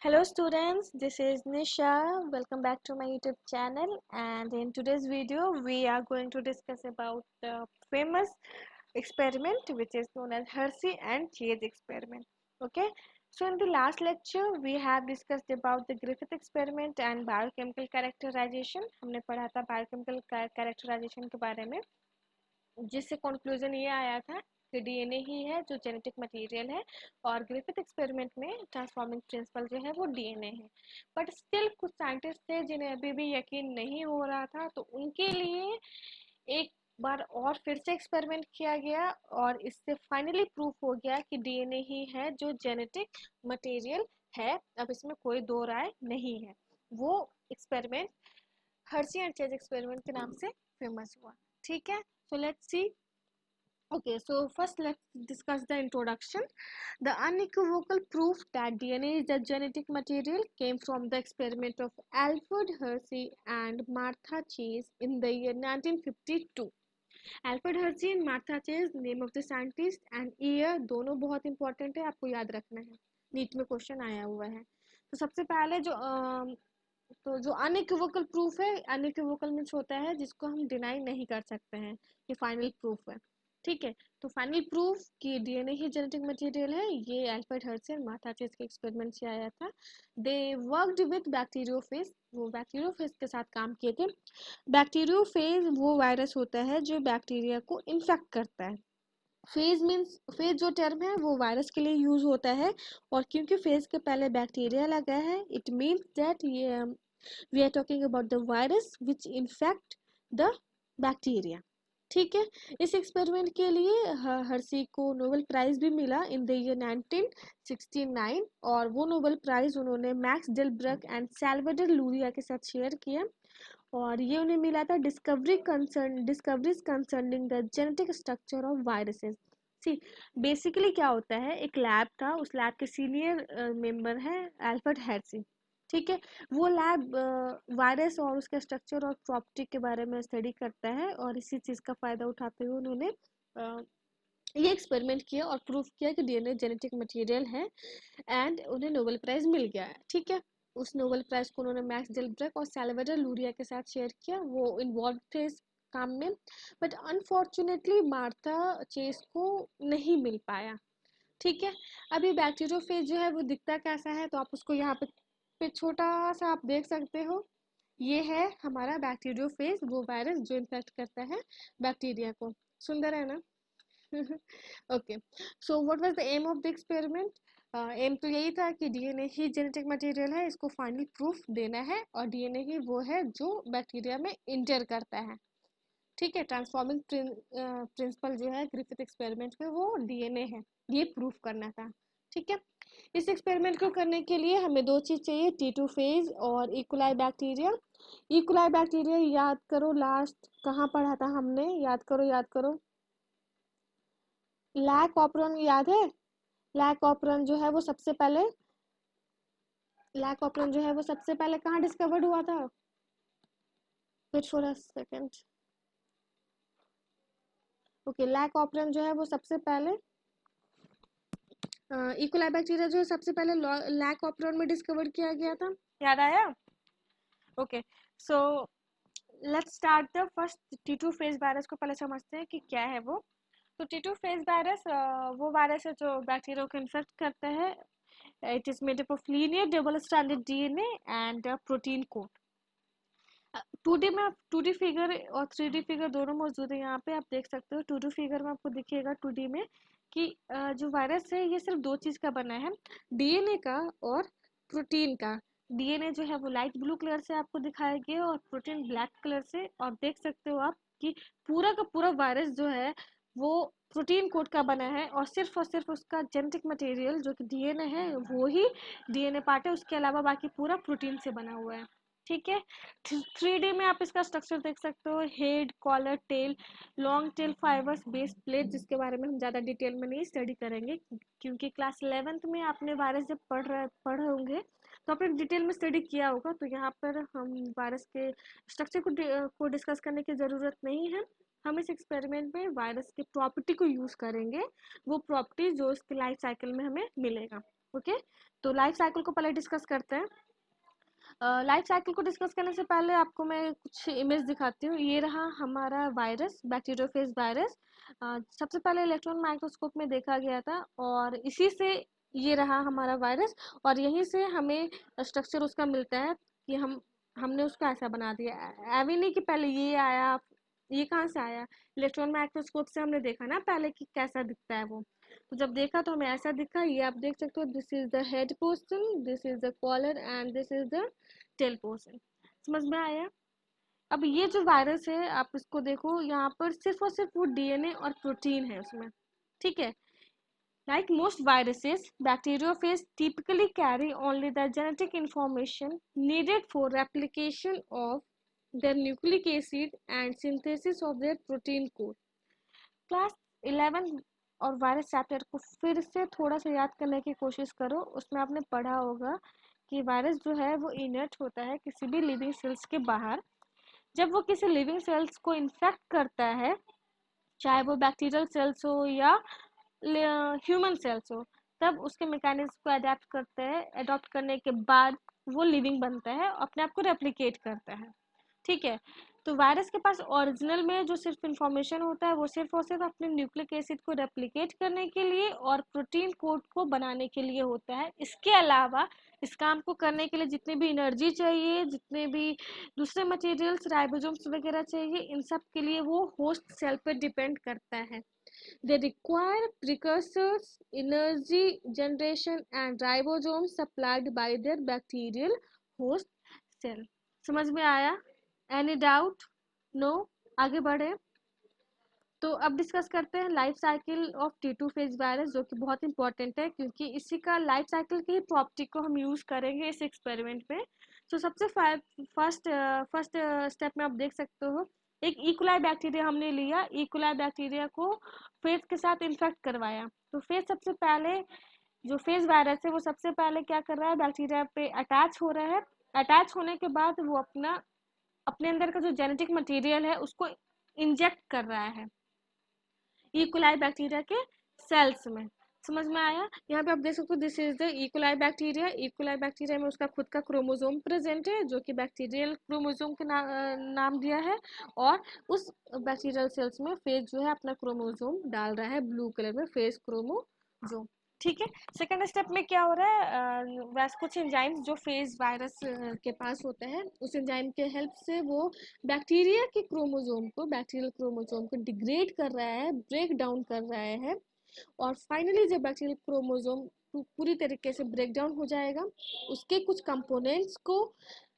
Hello students, this is Nisha. Welcome back to my YouTube channel, and in today's video we are going to discuss about the famous experiment which is known as Hershey and Chase experiment. Okay, so in the last lecture we have discussed about the Griffith experiment and biochemical characterization. हमने पढ़ा था biochemical characterization के बारे में, जिससे conclusion ये आया था कि डीएनए ही है जो जेनेटिक मटेरियल है, और ग्रिफिथ एक्सपेरिमेंट में ट्रांसफॉर्मिंग प्रिंसिपल जो है वो डीएनए है। बट स्टिल कुछ साइंटिस्ट थे जिन्हें अभी भी यकीन नहीं हो रहा था, तो उनके लिए एक बार और फिर से एक्सपेरिमेंट किया गया और इससे फाइनली प्रूफ हो गया कि डीएनए ही है जो जेनेटिक मटेरियल है। अब इसमें कोई दो राय नहीं है। वो experiment Hershey and chase experiment के नाम से फेमस हुआ। ठीक है, so let's see. Okay, so first let's discuss the introduction. The unequivocal proof that DNA is a genetic material came from the experiment of Alfred Hershey and Martha Chase in the year 1952. Alfred Hershey and Martha Chase, name of the scientist and year दोनों बहुत important है, आपको याद रखना है, NEET में question आया हुआ है। तो सबसे पहले जो अनइक्विवोकल प्रूफ है, अनइक्विवोकल मीन्स होता है जिसको हम डिनाई नहीं कर सकते हैं, ये फाइनल प्रूफ है। ठीक है, तो फाइनल प्रूफ कि डीएनए ही जेनेटिक मटेरियल है, ये अल्फ्रेड हर्शी और मार्था चेज के एक्सपेरिमेंट से आया था। दे वर्कड विद बैक्टीरियोफेज, वो बैक्टीरियोफेज के साथ काम किए थे। बैक्टीरियोफेज वो वायरस होता है जो बैक्टीरिया को इन्फेक्ट करता है। फेज मीन्स, फेज जो टर्म है वो वायरस के लिए यूज होता है, और क्योंकि फेज के पहले बैक्टीरिया लगा है, इट मीन्स दैट ये we are talking about the virus which infect the bacteria. ठीक है, इस एक्सपेरिमेंट के लिए हर्शी को नोबेल प्राइज भी मिला इन द ईयर 1969, और वो नोबेल प्राइज उन्होंने Max Delbruck and Salvador Luria के साथ शेयर किया, और ये उन्हें मिला था discoveries concerning the genetic structure of viruses. See, basically क्या होता है, एक लैब था, उस लैब के सीनियर मेंबर है अल्फ्रेड हर्शी। ठीक है, वो लैब वायरस और उसके स्ट्रक्चर और प्रॉपर्टी के बारे में स्टडी करता है, और इसी चीज़ का फ़ायदा उठाते हुए उन्होंने ये एक्सपेरिमेंट किया और प्रूफ किया कि डीएनए जेनेटिक मटेरियल है, एंड उन्हें नोबेल प्राइज मिल गया है। ठीक है, उस नोबेल प्राइज को उन्होंने मैक्स डेलब्रक और सैल्वाडोर लूरिया के साथ शेयर किया, वो इन्वॉल्व थे इस काम में, बट अनफॉर्चुनेटली मार्था चेस को नहीं मिल पाया। ठीक है, अभी बैक्टीरियोफेज जो है वो दिखता कैसा है, तो आप उसको यहाँ पे छोटा सा आप देख सकते हो, ये है हमारा बैक्टीरियोफेज, वो वायरस जो इन्फेक्ट करता है बैक्टीरिया को। सुंदर है ना? Okay, so what was the aim of the experiment? Aim तो यही था कि डीएनए ही जेनेटिक मटेरियल है, इसको फाइनल प्रूफ देना है, और डीएनए ही वो है जो बैक्टीरिया में इंटर करता है। ठीक है, ट्रांसफॉर्मिंग प्रिंसिपल जो है ग्रिफिथ एक्सपेरिमेंट में वो डीएनए है, ये प्रूफ करना था। ठीक है, इस एक्सपेरिमेंट को करने के लिए हमें दो चीज चाहिए, टी2 फेज और इकोलाई बैक्टीरिया। इकोलाई बैक्टीरिया याद करो, लास्ट कहाँ पढ़ा था हमने, याद करो याद करो, लैक ऑपरन याद है? लैक ऑपरन जो है वो सबसे पहले, लैक ऑपरन जो है वो सबसे पहले कहाँ डिस्कवर्ड हुआ था? Wait for a second. Okay, lac operon जो है वो सबसे पहले, इकोलाई बैक्टीरिया जो है सबसे पहले लैक ऑपरन में डिस्कवर किया गया था, याद आया? Okay, so let's start the first T2 phase virus को पहले समझते हैं कि क्या है वो। तो टी2 फेज वायरस वो वायरस है जो बैक्टीरिया को इन्फेक्ट करता है। It is made up of linear double stranded DNA and protein code. 2D में 2D फिगर और 3D फिगर दोनों मौजूद है, यहाँ पे आप देख सकते हो। 2D फिगर में आपको दिखेगा 2D में कि जो वायरस है ये सिर्फ दो चीज़ का बना है, डीएनए का और प्रोटीन का। डीएनए जो है वो लाइट ब्लू कलर से आपको दिखाया गया और प्रोटीन ब्लैक कलर से, और देख सकते हो आप कि पूरा का पूरा वायरस जो है वो प्रोटीन कोड का बना है, और सिर्फ उसका जेनेटिक मटेरियल जो कि डीएनए है वो ही डीएनए पार्ट है, उसके अलावा बाकी पूरा प्रोटीन से बना हुआ है। ठीक है, 3D में आप इसका स्ट्रक्चर देख सकते हो, head, collar, tail, long tail fibres, base plate, जिसके बारे में हम ज़्यादा डिटेल में नहीं स्टडी करेंगे, क्योंकि क्लास 11th में आपने वायरस जब पढ़ होंगे तो आपने डिटेल में स्टडी किया होगा, तो यहाँ पर हम वायरस के स्ट्रक्चर को डिस्कस करने की ज़रूरत नहीं है। हम इस एक्सपेरिमेंट में वायरस के प्रॉपर्टी को यूज करेंगे, वो प्रॉपर्टी जो इसके लाइफ साइकिल में हमें मिलेगा। ओके, तो लाइफ साइकिल को पहले डिस्कस करते हैं। लाइफ साइकिल को डिस्कस करने से पहले आपको मैं कुछ इमेज दिखाती हूँ। ये रहा हमारा वायरस, बैक्टीरियोफेज वायरस। सबसे पहले इलेक्ट्रॉन माइक्रोस्कोप में देखा गया था और इसी से ये रहा हमारा वायरस, और यहीं से हमें स्ट्रक्चर उसका मिलता है कि हमने उसका ऐसा बना दिया। अभी नहीं कि पहले ये आया, ये कहाँ से आया, इलेक्ट्रॉन माइक्रोस्कोप से हमने देखा ना पहले कि कैसा दिखता है वो। तो जब देखा तो हमें ऐसा दिखा, ये आप देख सकते हो, this is the head portion, this is the collar and this is the tail portion. समझ में आया? अब ये जो वायरस है आप इसको देखो, यहाँ पर सिर्फ और सिर्फ वो डीएनए और प्रोटीन है उसमें। ठीक है, like most viruses, bacteriophage typically carry only the genetic information needed for replication of their nucleic acid and synthesis of their protein code. Class 11 और वायरस चैप्टर को फिर से थोड़ा सा याद करने की कोशिश करो। उसमें आपने पढ़ा होगा कि वायरस जो है वो इनर्ट होता है किसी भी लिविंग सेल्स के बाहर। जब वो किसी लिविंग सेल्स को इन्फेक्ट करता है, चाहे वो बैक्टीरियल सेल्स हो या ह्यूमन सेल्स हो, तब उसके मैकेनिज्म को अडेप्ट करते हैं। अडॉप्ट करने के बाद वो लिविंग बनता है, अपने आप को रेप्लिकेट करता है। ठीक है, तो वायरस के पास ओरिजिनल में जो सिर्फ इंफॉर्मेशन होता है वो सिर्फ और सिर्फ अपने न्यूक्लिक एसिड को रेप्लिकेट करने के लिए और प्रोटीन कोड को बनाने के लिए होता है। इसके अलावा इस काम को करने के लिए जितनी भी एनर्जी चाहिए, जितने भी दूसरे मटेरियल्स, राइबोसोम्स वगैरह चाहिए, इन सब के लिए वो होस्ट सेल पर डिपेंड करता है। They require precursors, energy generation and ribosomes supplied by their bacterial host cell. समझ में आया? Any doubt? नो? आगे बढ़े। तो अब डिस्कस करते हैं life cycle of T2 phase virus, जो कि बहुत इंपॉर्टेंट है क्योंकि इसी का लाइफ साइकिल की प्रॉपर्टी को हम यूज करेंगे इस एक्सपेरिमेंट में। तो सबसे फर्स्ट फर्स्ट स्टेप में आप देख सकते हो, एक इकोलाई बैक्टीरिया हमने लिया। इकोलाई बैक्टीरिया को फेज के साथ इन्फेक्ट करवाया। तो फेज सबसे पहले, जो फेज वायरस है वो सबसे पहले क्या कर रहा है, बैक्टीरिया पे अटैच हो रहा है। अटैच होने के बाद वो अपने अंदर का जो जेनेटिक मटेरियल है उसको इंजेक्ट कर रहा है इकोलाई बैक्टीरिया के सेल्स में। समझ में आया? यहाँ पे आप देख सकते हो, this is the E coli bacteria. E coli bacteria में उसका खुद का क्रोमोसोम प्रेजेंट है जो कि बैक्टीरियल क्रोमोसोम के नाम दिया है, और उस बैक्टीरियल सेल्स में फेज जो है अपना क्रोमोसोम डाल रहा है ब्लू कलर में, फेज क्रोमोसोम। ठीक है, सेकेंड स्टेप में क्या हो रहा है, वैसे कुछ एंजाइम्स जो फेज वायरस के पास होता है, उस एंजाइम के हेल्प से वो बैक्टीरिया के क्रोमोसोम को, बैक्टीरियल क्रोमोसोम को डिग्रेड कर रहा है, ब्रेक डाउन कर रहा है, और फाइनली जब बैक्टीरियल क्रोमोसोम पूरी तरीके से ब्रेक डाउन हो जाएगा, उसके कुछ कंपोनेंट्स को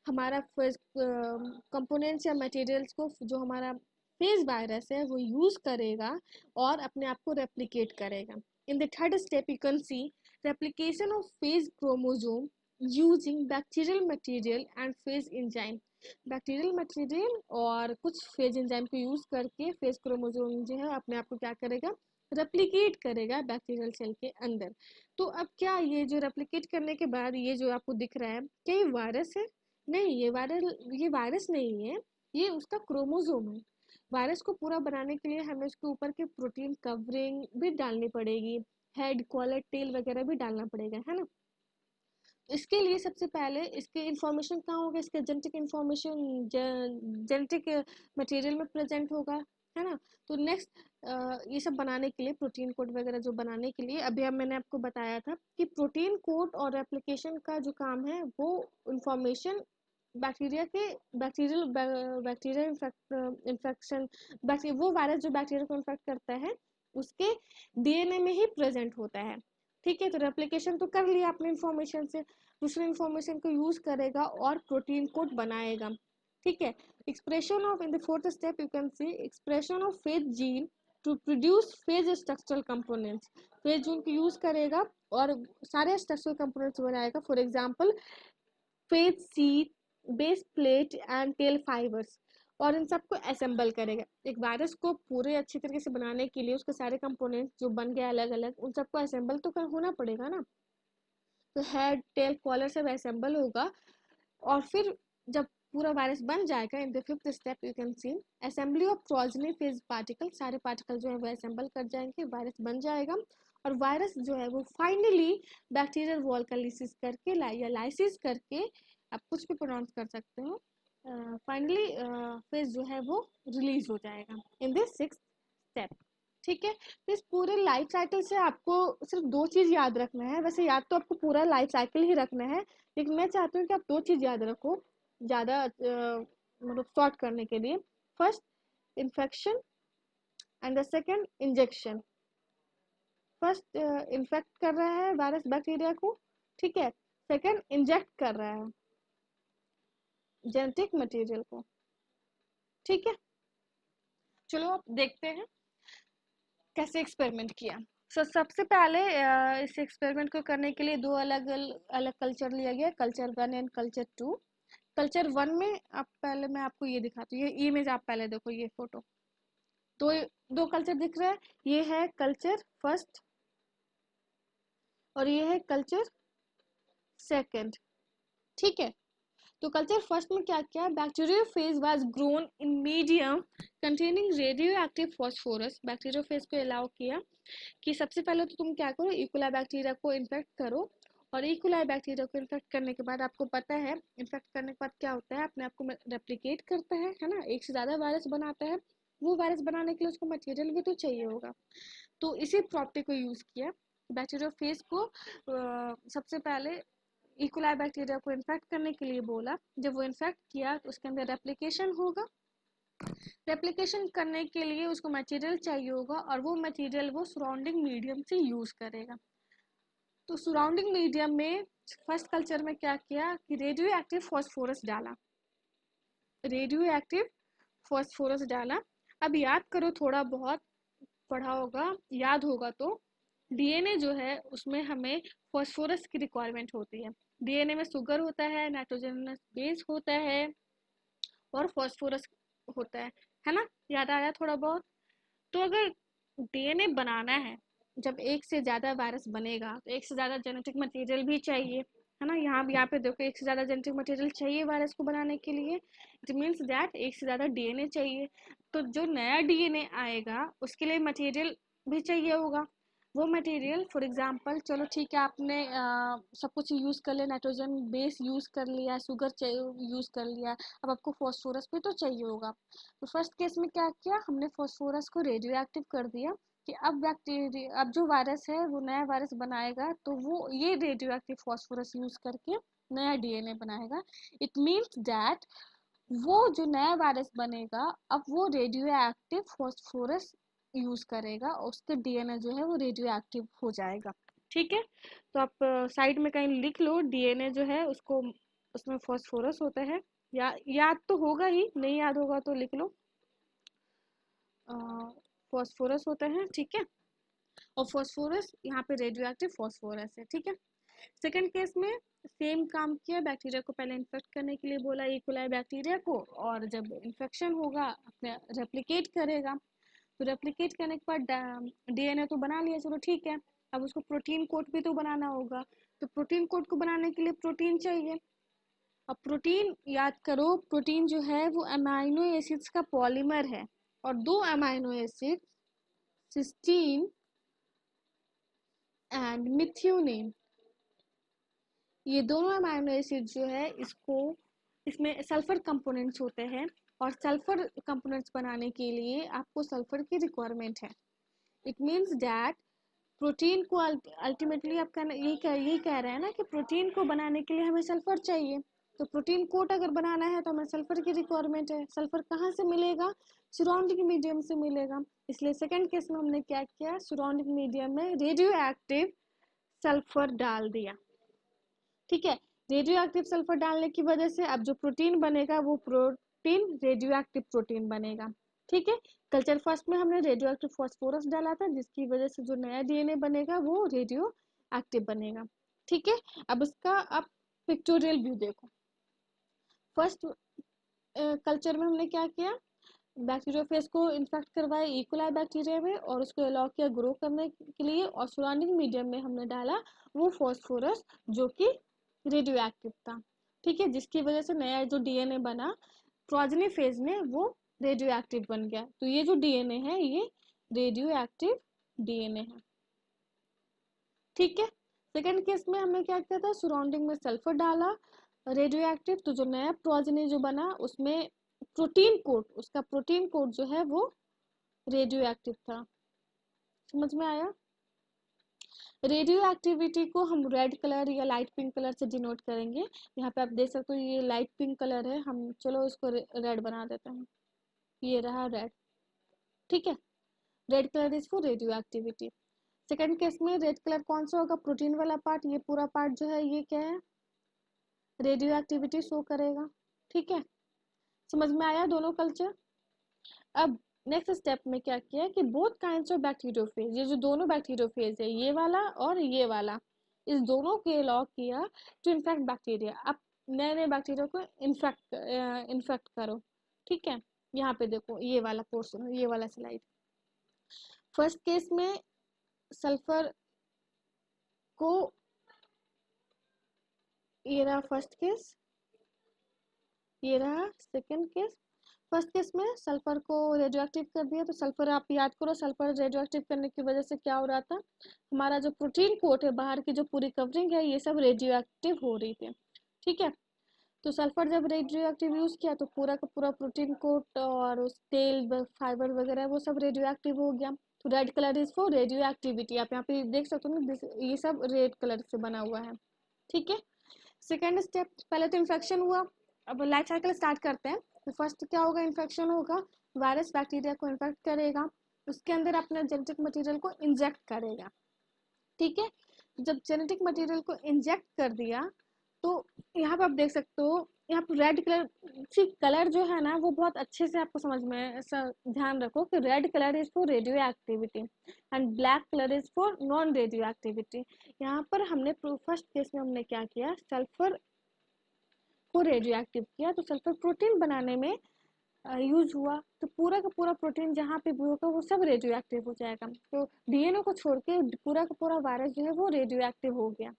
हमारा कंपोनेंट्स या मटेरियल्स को जो हमारा फेज वायरस है वो यूज करेगा और अपने आप को रेप्लिकेट करेगा। In the third step, you can see replication of phase chromosome using bacterial material and phase enzyme. Bacterial material और कुछ फेज एंजाइम को यूज करके फेज क्रोमोसोम जो है अपने आप को क्या करेगा, रेप्लिकेट करेगा बैक्टीरियल सेल के अंदर। तो अब क्या ये जो रेप्लिकेट करने के बाद ये जो आपको दिख रहा है, क्या ये वायरस है? नहीं, ये वायरस नहीं है, ये उसका क्रोमोसोम है। वायरस को पूरा बनाने के लिए हमें उसके ऊपर के प्रोटीन कवरिंग भी डालनी पड़ेगी, हेड, कॉलर, टेल वगैरह भी डालना पड़ेगा, है ना। इसके लिए सबसे पहले इसके इंफॉर्मेशन कहाँ होगा, इसके जेनेटिक इंफॉर्मेशन जेनेटिक मटेरियल में प्रेजेंट होगा, है ना। तो नेक्स्ट ये सब बनाने के लिए, प्रोटीन कोड वगैरह जो बनाने के लिए, अभी अब मैंने आपको बताया था कि प्रोटीन कोड और रेप्लिकेशन का जो काम है वो इंफॉर्मेशन बैक्टीरियल इन्फेक्शन, वो वायरस जो बैक्टीरिया को इन्फेक्ट करता है उसके डीएनए में ही प्रेजेंट होता है। ठीक है, तो रेप्लिकेशन तो कर लिया अपने इंफॉर्मेशन से, दूसरे इंफॉर्मेशन को यूज करेगा और प्रोटीन कोड बनाएगा। ठीक है, expression of, in the fourth step you can see expression of phage gene to produce phage structural components. Phage gene को यूज करेगा और सारे स्ट्रक्चरल कंपोनेंट्स बनाएगा। For example phage sheath, base plate and tail fibres, और इन सबको assemble करेगा। एक वायरस को पूरे अच्छी तरीके से बनाने के लिए उसके सारे कंपोनेंट्स जो बन गए अलग अलग, उन सबको असेंबल तो होना पड़ेगा ना। तो हेड, टेल, कॉलर सब असेंबल होगा, और फिर जब पूरा वायरस बन जाएगा। In the fifth step you can C assembly of progeny phase particle, सारे पार्टिकल जो है वो असेंबल कर जाएंगे, वायरस बन जाएगा और वायरस जो है वो फाइनली बैक्टीरियल वॉल का लिसिस करके या लाइसिस करके, आप कुछ भी प्रोनाउंस कर सकते हो, फाइनली फेज जो है वो रिलीज हो जाएगा इन दिस सिक्स्थ स्टेप। ठीक है, तो इस पूरे लाइफ साइकिल से आपको सिर्फ दो चीज याद रखना है। वैसे याद तो आपको पूरा लाइफ साइकिल ही रखना है, लेकिन मैं चाहती हूँ कि आप दो चीज याद रखो ज़्यादा मतलब शॉर्ट करने के लिए। First infection and the second injection. First infect कर रहा है वायरस बैक्टीरिया को, ठीक है, सेकेंड इंजेक्ट कर रहा है जेनेटिक मटेरियल को। ठीक है, चलो अब देखते हैं कैसे एक्सपेरिमेंट किया। सबसे पहले इस एक्सपेरिमेंट को करने के लिए दो अलग अलग कल्चर लिया गया, कल्चर 1 एंड कल्चर 2। कल्चर 1 में आप पहले मैं आपको ये दिखाती हूँ, ये इमेज आप पहले देखो, ये फोटो, तो दो कल्चर दिख रहा है, ये है कल्चर फर्स्ट और ये है कल्चर सेकंड। ठीक है, तो कल्चर फर्स्ट में क्या किया, bacteriophage was grown in medium containing radio active phosphorus. Bacteriophage को अलाउ किया कि सबसे पहले तो तुम क्या करो, इकोलाई बैक्टीरिया को इन्फेक्ट करो, और इकोलाई बैक्टीरिया को इन्फेक्ट करने के बाद आपको पता है इन्फेक्ट करने के बाद क्या होता है, अपने आप को रेप्लिकेट करता है ना, एक से ज़्यादा वायरस बनाता है। वो वायरस बनाने के लिए उसको मटेरियल भी तो चाहिए होगा, तो इसी प्रॉपर्टी को यूज़ किया। बैक्टीरियोफेज को सबसे पहले इकोलाई बैक्टीरिया को इन्फेक्ट करने के लिए बोला। जब वो इन्फेक्ट किया तो उसके अंदर रेप्लिकेशन होगा, रेप्लिकेशन करने के लिए उसको मटेरियल चाहिए होगा, और वो मटेरियल वो सराउंडिंग मीडियम से यूज़ करेगा। तो सराउंडिंग मीडियम में फर्स्ट कल्चर में क्या किया कि रेडियो एक्टिव फॉस्फोरस डाला, रेडियो एक्टिव फॉस्फोरस डाला। अब याद करो, थोड़ा बहुत पढ़ा होगा, याद होगा तो डीएनए जो है उसमें हमें फॉस्फोरस की रिक्वायरमेंट होती है। डीएनए में शुगर होता है, नाइट्रोजनस बेस होता है और फॉस्फोरस होता है ना, याद आया थोड़ा बहुत। तो अगर डीएनए बनाना है, जब एक से ज़्यादा वायरस बनेगा तो एक से ज़्यादा जेनेटिक मटेरियल भी चाहिए, है ना। यहाँ पे देखो, एक से ज़्यादा जेनेटिक मटेरियल चाहिए वायरस को बनाने के लिए, इट मीन्स दैट एक से ज़्यादा डीएनए चाहिए। तो जो नया डीएनए आएगा उसके लिए मटेरियल भी चाहिए होगा। वो मटेरियल फॉर एग्जांपल, चलो ठीक है, आपने सब कुछ यूज़ कर लिया, नाइट्रोजन बेस यूज़ कर लिया, शुगर यूज़ कर लिया, अब आपको फॉस्फोरस भी तो चाहिए होगा। तो फर्स्ट केस में क्या किया, हमने फॉस्फोरस को रेडियो एक्टिव कर दिया कि अब बैक्टीरिया, अब जो वायरस है वो नया वायरस बनाएगा तो वो ये रेडियो एक्टिव फॉस्फोरस यूज़ करके नया डीएनए बनाएगा। इट मीन्स दैट वो जो नया वायरस बनेगा अब वो रेडियो एक्टिव फॉस्फोरस यूज करेगा, उसके डीएनए जो है वो रेडियो एक्टिव हो जाएगा। ठीक है, तो आप साइड में कहीं लिख लो, डीएनए जो है उसको, उसमें फॉस्फोरस होता है, याद तो होगा ही, नहीं याद होगा तो लिख लो, फॉस्फोरस होता है। ठीक है, और फॉस्फोरस यहाँ पे रेडियो एक्टिव फॉस्फोरस है। ठीक है, सेकेंड केस में सेम काम किया, बैक्टीरिया को पहले इन्फेक्ट करने के लिए बोला, इकोलाई बैक्टीरिया को, और जब इन्फेक्शन होगा अपने रेप्लिकेट करेगा। तो रेप्लिकेट करने के बाद डीएनए तो बना लिया, चलो ठीक है, अब उसको प्रोटीन कोड भी तो बनाना होगा। तो प्रोटीन कोड को बनाने के लिए प्रोटीन चाहिए। अब प्रोटीन याद करो, प्रोटीन जो है वो अमाइनो एसिड्स का पॉलीमर है, और दो amino acid cysteine and methionine, ये दोनों अमाइनो एसिड जो है इसमें सल्फर कंपोनेंट्स होते हैं, और सल्फर कंपोनेंट्स बनाने के लिए आपको सल्फर की रिक्वायरमेंट है। इट मीन्स दैट प्रोटीन को अल्टीमेटली आप यही कह रहे हैं ना कि प्रोटीन को बनाने के लिए हमें सल्फर चाहिए। तो प्रोटीन कोट अगर बनाना है तो हमें सल्फर की रिक्वायरमेंट है। सल्फर कहाँ से मिलेगा, सराउंडिंग मीडियम से मिलेगा। इसलिए सेकेंड केस में हमने क्या किया, सराउंडिंग मीडियम में रेडियो एक्टिव सल्फर डाल दिया। ठीक है, रेडियो एक्टिव सल्फर डालने की वजह से अब जो प्रोटीन बनेगा वो प्रोटीन रेडियो एक्टिव प्रोटीन बनेगा। ठीक है, कल्चर फर्स्ट में हमने रेडियो एक्टिव फॉस्फोरस डाला था, जिसकी वजह से जो नया डीएनए बनेगा वो रेडियो एक्टिव बनेगा। ठीक है, अब इसका आप पिक्टोरियल व्यू देखो। फर्स्ट कल्चर में हमने क्या किया, बैक्टीरियोफेज को इन्फेक्ट करवाया इकोलाई बैक्टीरिया में, और उसको अलाउ किया ग्रो करने के लिए, और सराउंडिंग मीडियम में हमने डाला वो फॉस्फोरस जो कि रेडियो एक्टिव था। ठीक है, जिसकी वजह से नया जो डीएनए बना प्रोजेनी फेज में वो रेडियो एक्टिव बन गया। तो ये जो डीएनए है ये रेडियो एक्टिव डीएनए है। ठीक है, सेकेंड केस में हमने क्या किया था, सराउंडिंग में सल्फर डाला रेडियो एक्टिव, तो जो नया प्रोजेनी जो बना उसमें प्रोटीन कोड, उसका प्रोटीन कोड जो है वो रेडियो एक्टिव था। समझ में आया? रेडियो एक्टिविटी को हम रेड कलर या लाइट पिंक कलर से डिनोट करेंगे। यहाँ पे आप देख सकते हो ये लाइट पिंक कलर है, हम चलो इसको रेड बना देते हैं, ये रहा रेड। ठीक है, red colour is for radio activity. Second case में रेड कलर कौन सा होगा, प्रोटीन वाला पार्ट, ये पूरा पार्ट जो है ये क्या है, रेडियो एक्टिविटी शो करेगा। ठीक है, समझ में आया दोनों कल्चर? अब नेक्स्ट स्टेप में क्या किया कि बोथ काइंड्स ऑफ बैक्टीरियोफेज, ये जो दोनों बैक्टीरियोफेज है ये वाला और ये वाला, इस दोनों के अलाउ किया टू इन्फेक्ट बैक्टीरिया। अब नए नए बैक्टीरिया को इन्फेक्ट करो। ठीक है, यहाँ पे देखो ये वाला पोर्शन, ये वाला स्लाइड। फर्स्ट केस में सल्फर को, ये रहा फर्स्ट केस, ये रहा सेकेंड केस। फर्स्ट केस में सल्फर को रेडियो एक्टिव कर दिया, तो सल्फर आप याद करो, सल्फर रेडियो एक्टिव करने की वजह से क्या हो रहा था, हमारा जो प्रोटीन कोट है, बाहर की जो पूरी कवरिंग है, ये सब रेडियो एक्टिव हो रही थी। ठीक है, तो सल्फर जब रेडियो एक्टिव यूज किया तो पूरा का पूरा प्रोटीन कोट और उस तेल फाइबर वगैरह वो सब रेडियो एक्टिव हो गया। तो red colour is for radio activity, आप यहाँ पे देख सकते हो ना, ये सब रेड कलर से बना हुआ है। ठीक है, सेकेंड स्टेप, पहले तो इन्फेक्शन हुआ, अब लाइफ साइकिल स्टार्ट करते हैं। तो फर्स्ट क्या होगा, इन्फेक्शन होगा, वायरस बैक्टीरिया को इन्फेक्ट करेगा, उसके अंदर अपने जेनेटिक मटेरियल को इंजेक्ट करेगा। ठीक है, जब जेनेटिक मटेरियल को इंजेक्ट कर दिया तो यहाँ पे आप देख सकते हो, यहाँ पे रेड कलर, सी कलर जो है ना वो बहुत अच्छे से आपको समझ में, ध्यान रखो कि red colour is for radio activity and black colour is for non radio activity. यहाँ पर हमने फर्स्ट केस में हमने क्या किया, सल्फर को रेडियो एक्टिव किया, तो सल्फर प्रोटीन बनाने में यूज हुआ, तो पूरा का पूरा प्रोटीन जहाँ पे भी होगा वो सब रेडियो एक्टिव हो जाएगा। तो डीएनए को छोड़ के पूरा का पूरा वायरस जो है वो रेडियो एक्टिव हो गया।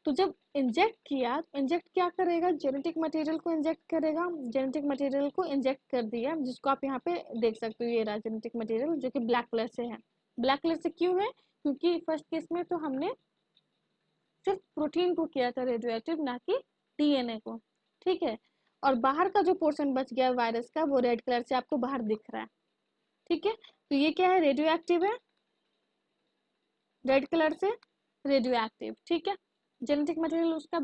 तो जब इंजेक्ट किया, इंजेक्ट क्या करेगा, जेनेटिक मटेरियल को इंजेक्ट करेगा, जेनेटिक मटेरियल को इंजेक्ट कर दिया, जिसको आप यहाँ पे देख सकते हो, ये रहा जेनेटिक मटेरियल जो कि ब्लैक कलर से है। ब्लैक कलर से क्यों है, क्योंकि फर्स्ट केस में तो हमने सिर्फ प्रोटीन को किया था रेडियो एक्टिव, ना कि डीएनए को। ठीक है, और बाहर का जो पोर्शन बच गया वायरस का वो रेड कलर से आपको बाहर दिख रहा है। ठीक है, तो ये क्या है, रेडियो एक्टिव है, रेड कलर से रेडियो एक्टिव। ठीक है, जेनेटिक मटेरियल उसका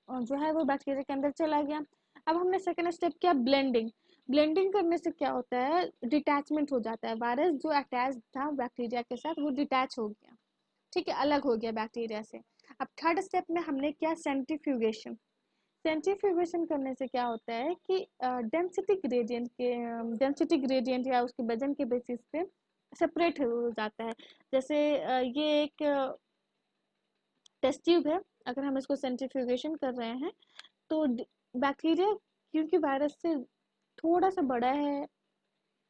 जो है वो बैक्टीरिया के अंदर चला गया। अब हमने सेकेंड स्टेप किया, ब्लेंडिंग। ब्लेंडिंग करने से क्या होता है, डिटैचमेंट हो जाता है, वायरस जो अटैच था बैक्टीरिया के साथ वो डिटैच हो गया। ठीक है, अलग हो गया बैक्टीरिया से। अब थर्ड स्टेप में हमने किया सेंट्रीफ्यूगेशन। सेंट्रीफ्यूगेशन करने से क्या होता है कि डेंसिटी ग्रेडियंट या उसके वजन के बेसिस पे सेपरेट हो जाता है। जैसे ये एक टेस्ट ट्यूब है, अगर हम इसको सेंट्रीफ्यूगेशन कर रहे हैं तो बैक्टीरिया, क्योंकि वायरस से थोड़ा सा बड़ा है,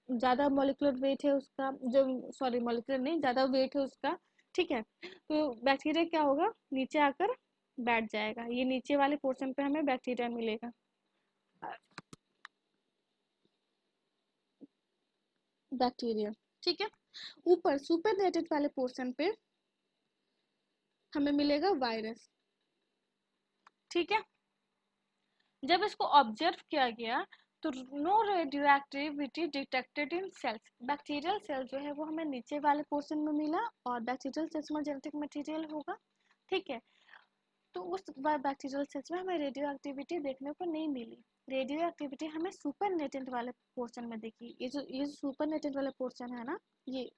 ज़्यादा मॉलिक्यूलर वेट है उसका, जो सॉरी मॉलिक्यूलर नहीं, ज़्यादा वेट है उसका। ठीक है, तो बैक्टीरिया क्या होगा, नीचे आकर बैठ जाएगा, ये नीचे वाले पोर्शन पे हमें बैक्टीरिया मिलेगा। बैक्टीरिया, ठीक है, ऊपर सुपरनेटेड वाले पोर्शन पे हमें मिलेगा वायरस। ठीक है, जब इसको ऑब्जर्व किया गया तो no radioactivity detected in cells, bacterial cell जो है वो हमें नीचे वाले पोर्शन में मिला, और बैक्टीरियल सेल्स में जेनेटिक मटेरियल होगा। ठीक है, तो उस बैक्टीरियल सेल्स में हमें रेडियो एक्टिविटी देखने को नहीं मिली। रेडियो एक्टिविटी हमें सुपरनेटेंट वाले पोर्शन में दिखी, ये जो सुपरनेटेंट वाला पोर्शन है ना, ये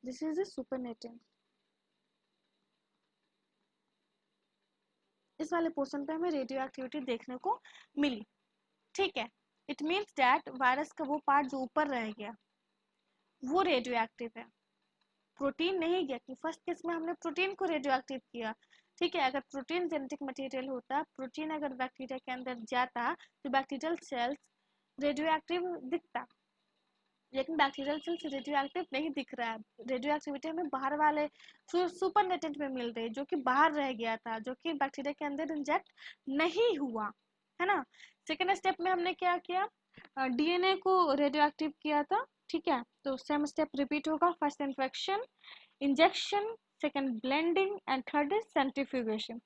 दिस इज द सुपरनेटेंट, इस वाले पोर्शन पे हमें रेडियो एक्टिविटी देखने को मिली। ठीक है, इट मीन्स दैट वायरस का वो पार्ट जो ऊपर रह गया वो रेडियो एक्टिव है, प्रोटीन नहीं गया, कि फर्स्ट केस में हमने प्रोटीन को रेडियो एक्टिव किया। ठीक है, अगर प्रोटीन जेनेटिक मटेरियल होता, प्रोटीन अगर बैक्टीरिया के अंदर जाता तो बैक्टीरियल सेल्स रेडियो एक्टिव दिखता, लेकिन बैक्टीरियल सेल्स रेडियो एक्टिव नहीं दिख रहा है। रेडियो एक्टिविटी हमें बाहर वाले सुपरनेटेंट में मिल रही है, जो कि बाहर रह गया था, जो कि बैक्टीरिया के अंदर इंजेक्ट नहीं हुआ। है ना। सेकेंड स्टेप में हमने क्या किया, डीएनए को रेडियो एक्टिव किया था, ठीक है। तो सेम स्टेप रिपीट होगा, first infection, injection, second blending and third is centrifugation.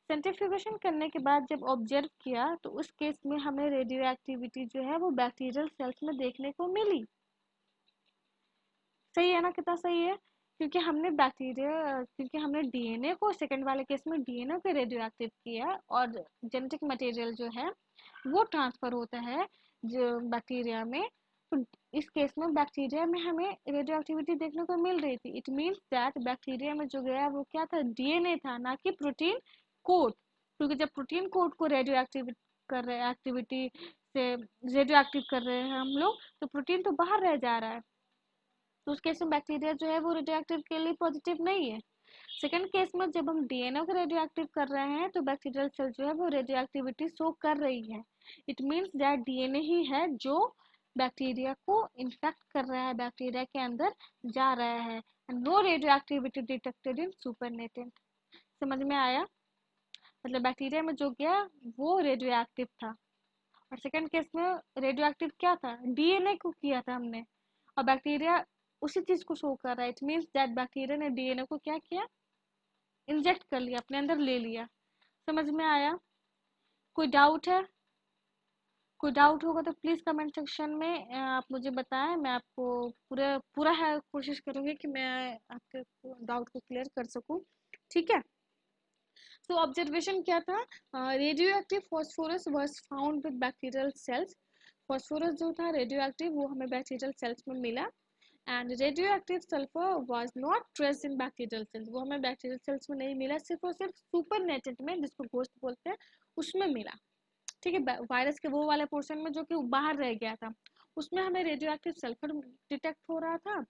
Centrifugation करने के बाद जब ऑब्जर्व किया तो उस केस में हमें रेडियो एक्टिविटी जो है वो बैक्टीरियल सेल्स में देखने को मिली। सही है ना, कितना सही है, क्योंकि हमने डीएनए को, सेकंड वाले केस में डीएनए को रेडियो एक्टिव किया और जेनेटिक मटेरियल जो है वो ट्रांसफर होता है जो बैक्टीरिया में। तो इस केस में बैक्टीरिया में हमें रेडियो एक्टिविटी देखने को मिल रही थी। इट मीन्स दैट बैक्टीरिया में जो गया वो क्या था, डीएनए था, ना कि प्रोटीन कोड। क्योंकि जब प्रोटीन कोड को रेडियो एक्टिव कर रहे एक्टिविटी से रेडियो एक्टिव कर रहे हैं हम लोग, तो प्रोटीन तो बाहर रह जा रहा है। तो उस केस में बैक्टीरिया जो है वो रेडियो एक्टिव के लिए पॉजिटिव नहीं है। सेकंड केस में जब हम डीएनए को रेडियो एक्टिव कर रहे हैं तो बैक्टीरियल सेल जो है वो रेडियो एक्टिविटी शो कर रही है। इट मीन्स दैट डीएनए ही है जो बैक्टीरिया को इन्फेक्ट कर रहा है, बैक्टीरिया के अंदर जा रहा है। No radioactivity detected in supernatant. समझ में आया, मतलब बैक्टीरिया में जो गया वो रेडियो एक्टिव था, और सेकंड केस में रेडियो एक्टिव क्या था, डीएनए को किया था हमने, और बैक्टीरिया उसी चीज को शो कर रहा है। इट मीन्स दैट बैक्टीरिया ने डीएनए को क्या किया, इंजेक्ट कर लिया, अपने अंदर ले लिया। समझ में आया, कोई डाउट है, कोई डाउट होगा तो प्लीज कमेंट सेक्शन में आप मुझे बताएं, मैं आपको पूरा पूरा है कोशिश करूंगी कि मैं आपके डाउट को क्लियर कर सकूं, ठीक है। तो ऑब्जर्वेशन क्या था, radio active phosphorus was found with bacterial cells. Phosphorus जो था रेडियो एक्टिव वो हमें बैक्टीरियल सेल्स में मिला। And radio active sulphur was not traced in bacterial cells, वो हमें बैक्टीरियल सेल्स में नहीं मिला, सिर्फ और सिर्फ सुपरनेटेंट में, जिसको घोस्ट बोलते हैं, उसमें मिला। ठीक है, वायरस के वो वाले पोर्शन में जो कि बाहर रह गया था उसमें हमें रेडियो एक्टिव सल्फर डिटेक्ट हो रहा था,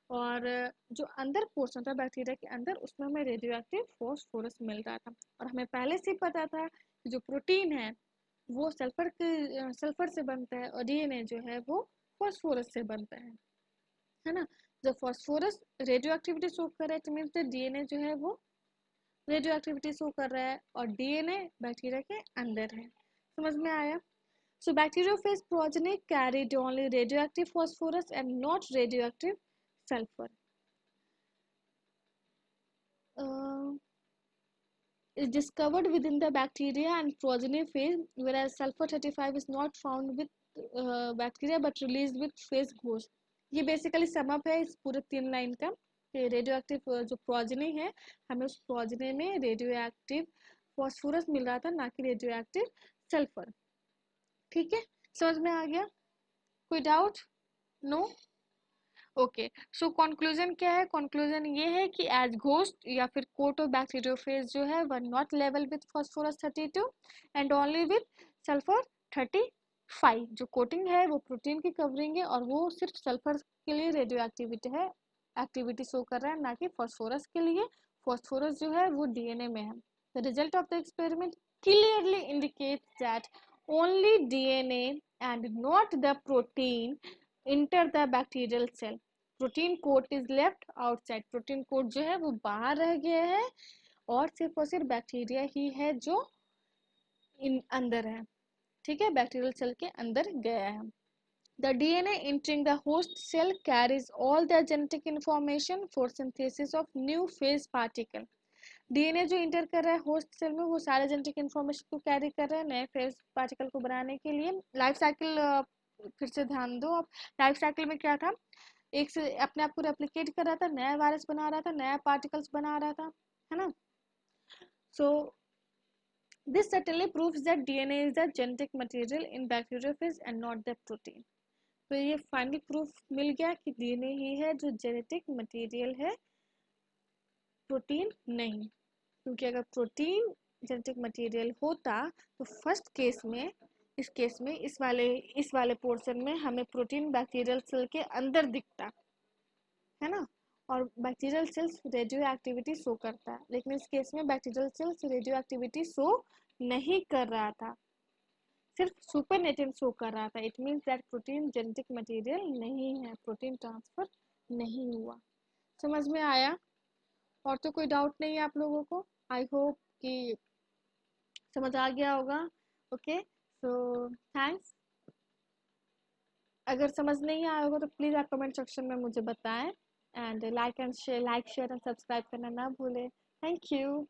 और जो अंदर पोर्शन था बैक्टीरिया के अंदर उसमें हमें रेडियो एक्टिव फॉस्फोरस मिल रहा था। और हमें पहले से ही पता था कि जो प्रोटीन है वो सल्फर से बनता है और डीएनए जो है वो फॉस्फोरस से बनता है ना। जब फॉस्फोरस रेडियो एक्टिविटी शो कर रहा है तो मीन्स डीएनए जो है वो रेडियो एक्टिविटी शो कर रहा है, और डीएनए बैक्टीरिया के अंदर है। समझ में आया। So bacteriophage progeny carried only radioactive phosphorus and not radioactive sulfur. Is discovered within the bacteria and progeny phase, whereas sulfur 35 is not found with bacteria but released with phase ghost. ये basically sum up है इस पूरे 3 line का, कि radio active जो progeny है हमें उस प्रोजनी में रेडियो एक्टिव फॉस्फोरस मिल रहा था, ना कि रेडियो एक्टिव सल्फर। ठीक है, समझ में आ गया, कोई doubt? No. Okay, so conclusion क्या है, कंक्लूजन ये है कि एज घोस्ट या फिर कोट ऑफ बैक्टीरियोफेज जो है were not level with phosphorus 32 and only with sulphur 35। जो कोटिंग है वो प्रोटीन की कवरिंग है और वो सिर्फ सल्फर के लिए रेडियो एक्टिविटी शो कर रहा है, ना कि फास्फोरस के लिए। फास्फोरस जो है वो डीएनए में है। The result of the experiment clearly indicates that only DNA and not the protein enter the bacterial cell. Protein coat is left outside, protein coat जो है वो बाहर रह गया है और सिर्फ बैक्टीरिया ही है जो अंदर है। ठीक है, बैक्टीरियल सेल के अंदर गया है। The DNA entering the host cell carries all the genetic information for synthesis of new phase particle. DNA जो इंटर कर रहा है होस्ट सेल में वो सारे जेनेटिक इन्फॉर्मेशन को कैरी कर रहा है नए फेज पार्टिकल को बनाने के लिए। लाइफ साइकिल फिर से ध्यान दो आप, लाइफ साइकिल में क्या था, एक से अपने आप को रेप्लिकेट कर रहा था, नया वायरस बना रहा था, नया पार्टिकल्स बना रहा था, है ना। So this certainly proves that DNA is the genetic material in bacteriophage and not the protein. तो ये फाइनल प्रूफ मिल गया कि डीएनए ही है जो जेनेटिक मटेरियल है, प्रोटीन नहीं। क्योंकि अगर प्रोटीन जेनेटिक मटेरियल होता तो फर्स्ट केस में, इस वाले पोर्शन में हमें प्रोटीन बैक्टीरियल सेल के अंदर दिखता है ना, और bacterial cells radio activity show करता है, लेकिन इस केस में bacterial cells radio activity show नहीं कर रहा था, सिर्फ सुपरनेटेंट शो कर रहा था। It means that protein genetic material नहीं है, प्रोटीन ट्रांसफर नहीं हुआ। समझ में आया, और तो कोई डाउट नहीं है आप लोगों को। आई होप कि समझ आ गया होगा। Okay, so thanks. अगर समझ नहीं आया होगा तो प्लीज़ आप कमेंट सेक्शन में मुझे बताएं, and like share and subscribe करना ना भूलें। Thank you.